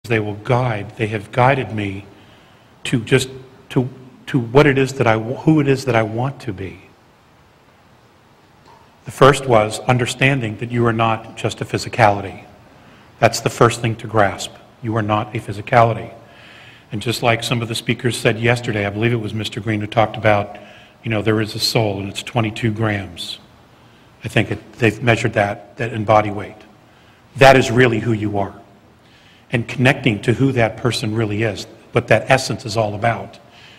they will guide, they have guided me to just to what it is that who it is that I want to be. The first was understanding that you are not just a physicality. That's the first thing to grasp. You are not a physicality. And just like some of the speakers said yesterday, I believe it was Mr. Green who talked about, there is a soul and it's 22 grams. I think they've measured that in body weight. That is really who you are. And connecting to who that person really is, what that essence is all about,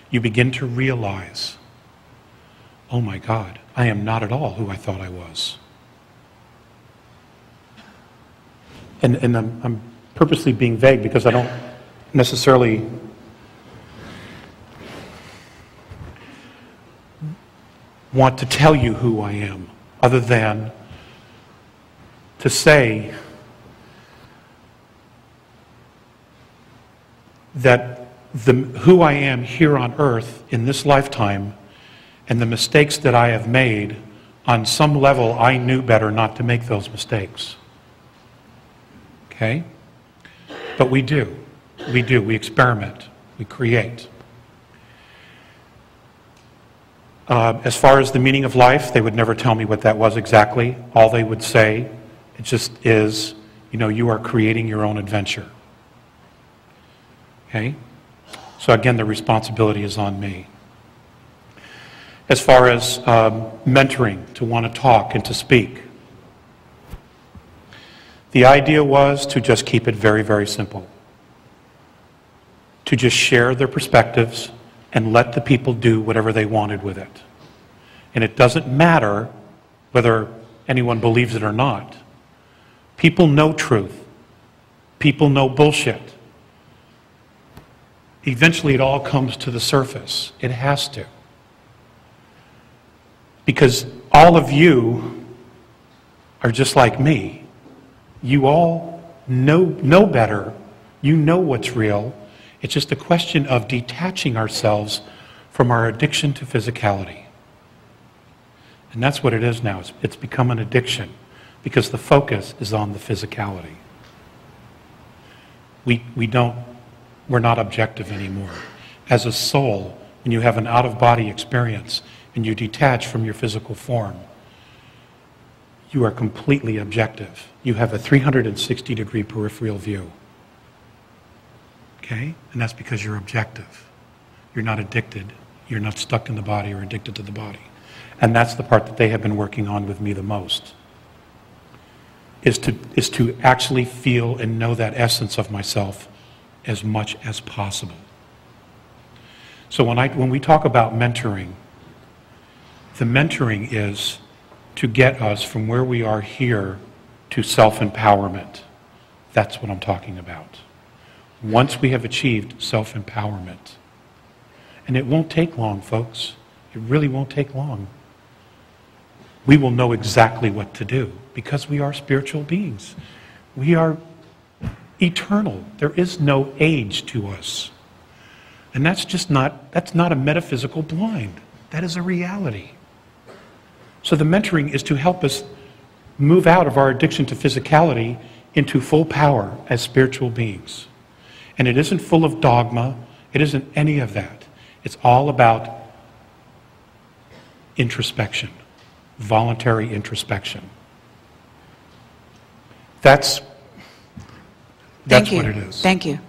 you begin to realize, oh my God, I am not at all who I thought I was. And I'm purposely being vague because I don't necessarily want to tell you who I am, other than to say that who I am here on earth in this lifetime and the mistakes that I have made, on some level I knew better not to make those mistakes. Okay? But we do. We experiment. We create. As far as the meaning of life, they would never tell me what that was exactly. All they would say, it just is, you are creating your own adventure. Okay? So again, the responsibility is on me. As far as mentoring, to want to talk and to speak, the idea was to just keep it very, very simple. To just share their perspectives and let the people do whatever they wanted with it. And it doesn't matter whether anyone believes it or not. People know truth. People know bullshit. Eventually it all comes to the surface. It has to. Because all of you are just like me. You all know better. You know what's real. It's just a question of detaching ourselves from our addiction to physicality. And that's what it is now. It's become an addiction because the focus is on the physicality. We're not objective anymore. As a soul, when you have an out-of-body experience and you detach from your physical form, you are completely objective. You have a 360-degree peripheral view. Okay? And that's because you're objective. You're not addicted. You're not stuck in the body or addicted to the body. And that's the part that they have been working on with me the most, is to actually feel and know that essence of myself as much as possible. So when we talk about mentoring, the mentoring is to get us from where we are here to self-empowerment. That's what I'm talking about. Once we have achieved self-empowerment, and it won't take long, folks. It really won't take long. We will know exactly what to do because we are spiritual beings. We are eternal. There is no age to us. And that's not a metaphysical blind. That is a reality. So the mentoring is to help us move out of our addiction to physicality into full power as spiritual beings. And it isn't full of dogma. It isn't any of that. It's all about introspection, voluntary introspection. That's what it is. Thank you.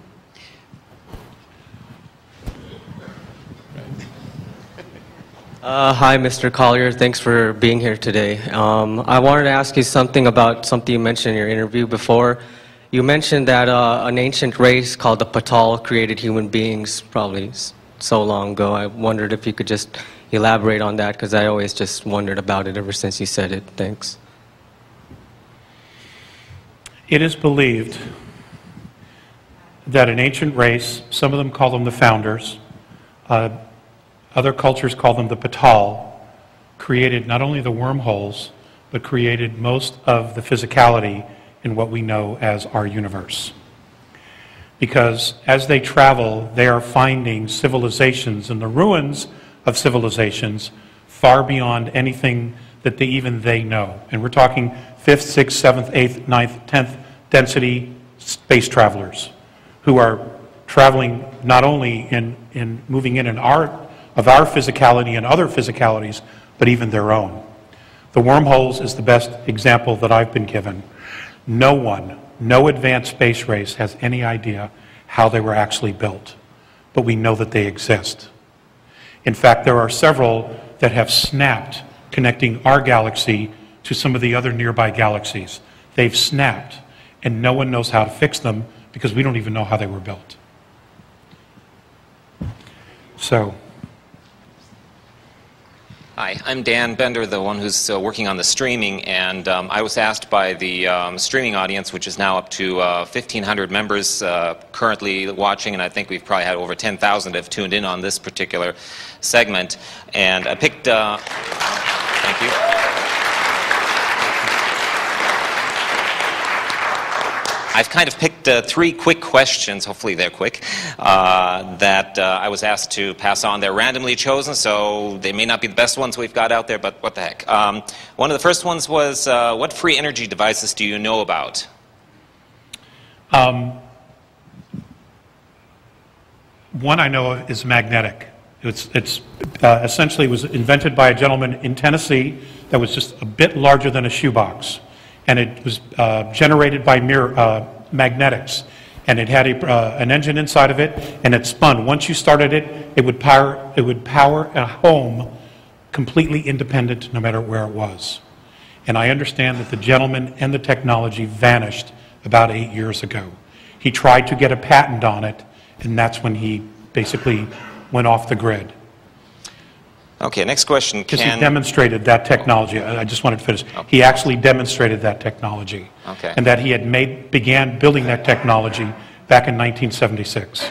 Hi, Mr. Collier. Thanks for being here today. I wanted to ask you something about something you mentioned in your interview before. You mentioned that an ancient race called the Patal created human beings probably so long ago. I wondered if you could just elaborate on that, because I always just wondered about it ever since you said it. Thanks. It is believed that an ancient race, some of them call them the founders, other cultures call them the Patal, created not only the wormholes, but created most of the physicality in what we know as our universe. Because as they travel, they are finding civilizations and the ruins of civilizations far beyond anything that they know. And we're talking 5th, 6th, 7th, 8th, 9th, 10th density space travelers who are traveling not only in moving in and out of our physicality and other physicalities, but even their own. The wormholes is the best example that I've been given. No one, no advanced space race has any idea how they were actually built, but we know that they exist. In fact, there are several that have snapped, connecting our galaxy to some of the other nearby galaxies. They've snapped, and no one knows how to fix them because we don't even know how they were built. So. Hi, I'm Dan Bender, the one who's working on the streaming, and I was asked by the streaming audience, which is now up to 1,500 members currently watching, and I think we've probably had over 10,000 have tuned in on this particular segment, and I picked, thank you. I've kind of picked 3 quick questions, hopefully they're quick, that I was asked to pass on. They're randomly chosen, so they may not be the best ones we've got out there, but what the heck. One of the first ones was, what free energy devices do you know about? One I know of is magnetic. It's essentially was invented by a gentleman in Tennessee that was just a bit larger than a shoebox. And it was generated by magnetics. And it had an engine inside of it, and it spun. Once you started it, it would power a home completely independent no matter where it was. And I understand that the gentleman and the technology vanished about 8 years ago. He tried to get a patent on it, and that's when he basically went off the grid. Okay, next question. Because he demonstrated that technology. I just wanted to finish. Okay. He actually demonstrated that technology. Okay. And that he had began building that technology back in 1976.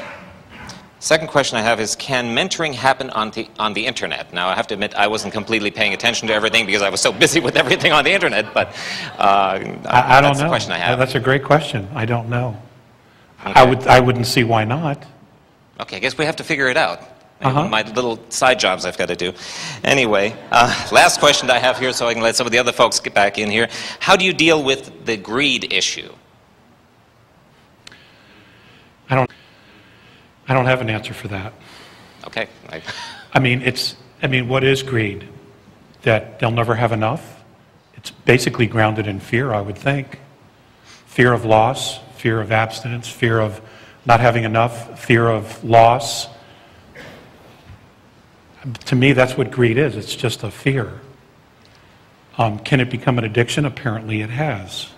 Second question I have is, can mentoring happen on the internet? Now, I have to admit, I wasn't completely paying attention to everything because I was so busy with everything on the internet, but I don't that's know. the question I have. That's a great question. I don't know. Okay. I wouldn't see why not. Okay, I guess we have to figure it out. My little side jobs I've got to do. Anyway, last question I have here so I can let some of the other folks get back in here. How do you deal with the greed issue? I don't have an answer for that. Okay. I mean, what is greed? That they'll never have enough? It's basically grounded in fear, I would think. Fear of loss, fear of abstinence, fear of not having enough, fear of loss. To me, that's what greed is. It's just a fear. Can it become an addiction? Apparently it has.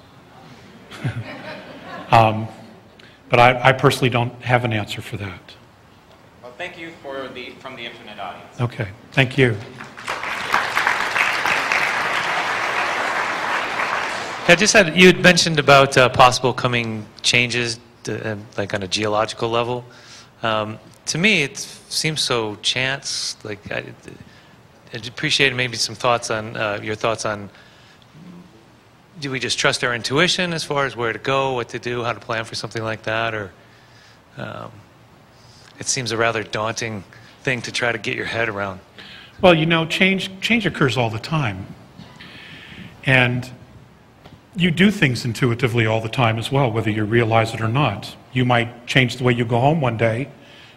But I personally don't have an answer for that. Well, thank you from the internet audience. Okay, thank you. I just had, you had mentioned about possible coming changes like on a geological level. To me, it seems so chance. Like I'd appreciate maybe some thoughts on your thoughts on. Do we just trust our intuition as far as where to go, what to do, how to plan for something like that, or it seems a rather daunting thing to try to get your head around. Well, you know, change occurs all the time, and you do things intuitively all the time as well, whether you realize it or not. You might change the way you go home one day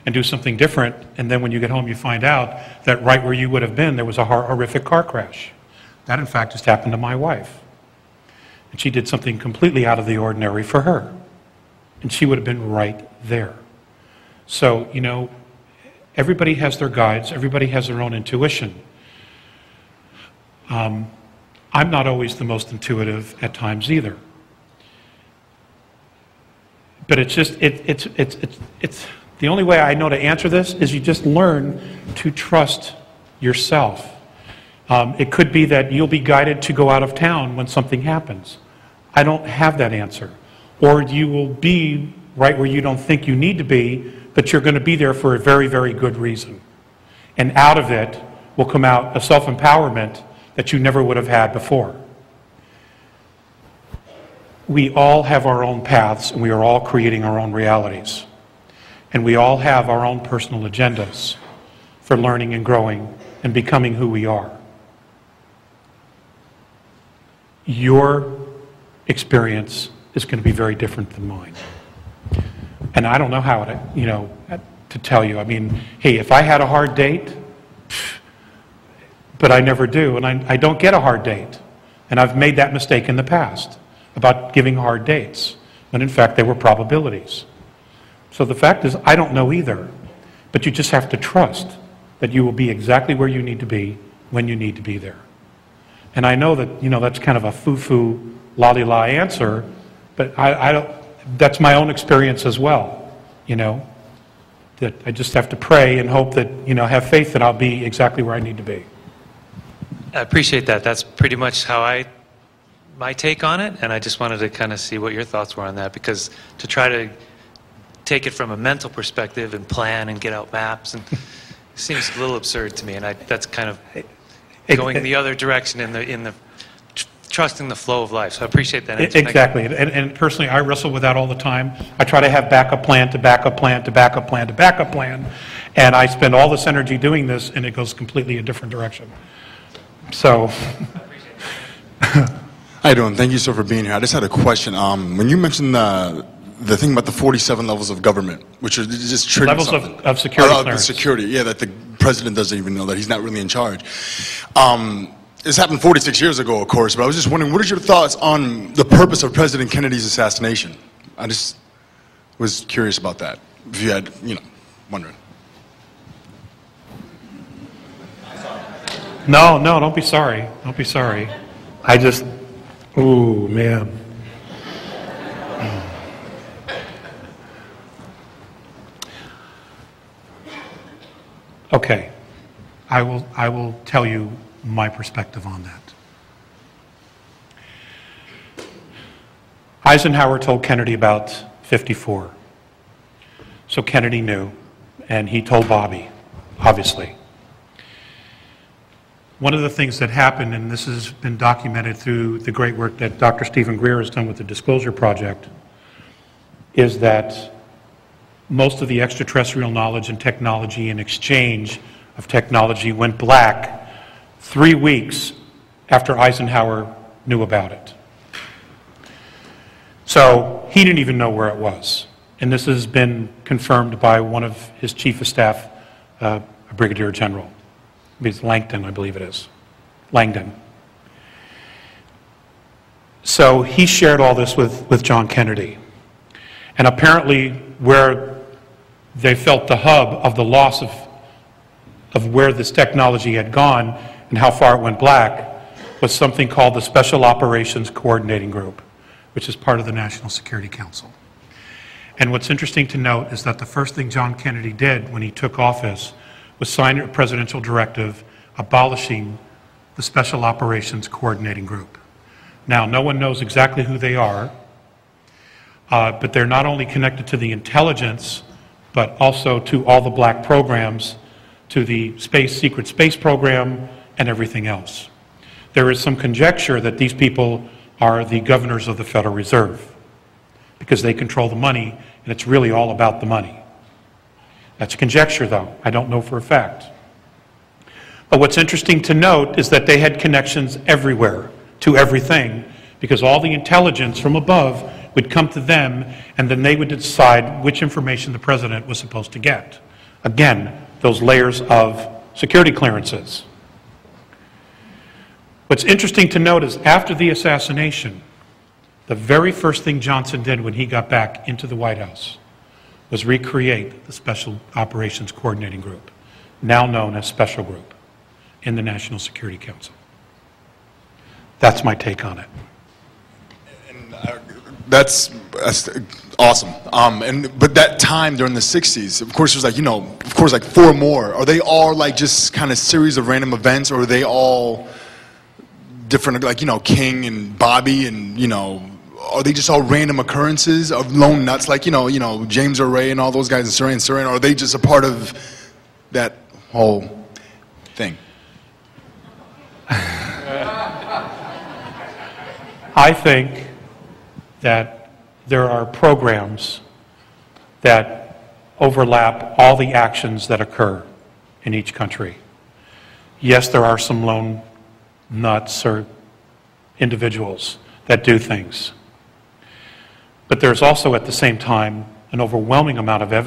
and do something different, and then when you get home you find out that right where you would have been there was a horrific car crash. That in fact just happened to my wife. And she did something completely out of the ordinary for her. And she would have been right there. So, you know, everybody has their guides, everybody has their own intuition. I'm not always the most intuitive at times either. But it's just, it's the only way I know to answer this is you just learn to trust yourself. It could be that you'll be guided to go out of town when something happens. I don't have that answer. Or you will be right where you don't think you need to be, but you're going to be there for a very, very good reason. And out of it will come out a self-empowerment that you never would have had before. We all have our own paths, and we are all creating our own realities. And we all have our own personal agendas for learning and growing and becoming who we are. Your experience is going to be very different than mine. And I don't know how to, to tell you. I mean, hey, if I had a hard date, but I never do, and I don't get a hard date. And I've made that mistake in the past about giving hard dates, when in fact they were probabilities. So the fact is, I don't know either. But you just have to trust that you will be exactly where you need to be when you need to be there. And I know that, that's kind of a foo-foo, la-di-la answer, but I don't, that's my own experience as well, that I just have to pray and hope that, have faith that I'll be exactly where I need to be. I appreciate that. That's pretty much how my take on it, and I just wanted to kind of see what your thoughts were on that, because to try to take it from a mental perspective and plan and get out maps and seems a little absurd to me, and that's kind of going the other direction in the trusting the flow of life. So I appreciate that answer. Exactly, and personally, I wrestle with that all the time. I try to have backup plan to backup plan to backup plan to backup plan, and I spend all this energy doing this, and it goes completely a different direction. So. How you doing? Thank you so for being here. I just had a question. When you mentioned the thing about the 47 levels of government, which are just triggering levels something. of security clearance. Security, yeah, that the president doesn't even know, that he's not really in charge. This happened 46 years ago, of course, but I was just wondering, what are your thoughts on the purpose of President Kennedy's assassination? I just was curious about that, if you had, wondering. No, don't be sorry. Don't be sorry. I just, ooh, man. Okay, I will tell you my perspective on that. Eisenhower told Kennedy about 54. So Kennedy knew, and he told Bobby, obviously. One of the things that happened, and this has been documented through the great work that Dr. Stephen Greer has done with the Disclosure Project, is that most of the extraterrestrial knowledge and technology and exchange of technology went black 3 weeks after Eisenhower knew about it. So he didn't even know where it was. And this has been confirmed by one of his chief of staff, a brigadier general. It's Langdon, I believe it is. Langdon. So he shared all this with John Kennedy. And apparently where they felt the hub of the loss of where this technology had gone and how far it went black was something called the Special Operations Coordinating Group, which is part of the National Security Council. And what's interesting to note is that the first thing John Kennedy did when he took office was sign a presidential directive abolishing the Special Operations Coordinating Group. Now, no one knows exactly who they are, but they're not only connected to the intelligence, but also to all the black programs, to the secret space program, and everything else. There is some conjecture that these people are the governors of the Federal Reserve, because they control the money, and it's really all about the money. That's conjecture, though. I don't know for a fact. But what's interesting to note is that they had connections everywhere, to everything, because all the intelligence from above would come to them, and then they would decide which information the president was supposed to get. Again, those layers of security clearances. What's interesting to note is after the assassination, the very first thing Johnson did when he got back into the White House was recreate the Special Operations Coordinating Group, now known as Special Group, in the National Security Council. That's my take on it. That's awesome. But that time during the 60s, of course, there's like 4 more. Are they all like just kind of series of random events, or are they all different, like, King and Bobby and, are they just all random occurrences of lone nuts, like, James Earl Ray and all those guys in Surin, or are they just a part of that whole thing? I think that there are programs that overlap all the actions that occur in each country. Yes, there are some lone nuts or individuals that do things. But there's also at the same time an overwhelming amount of evidence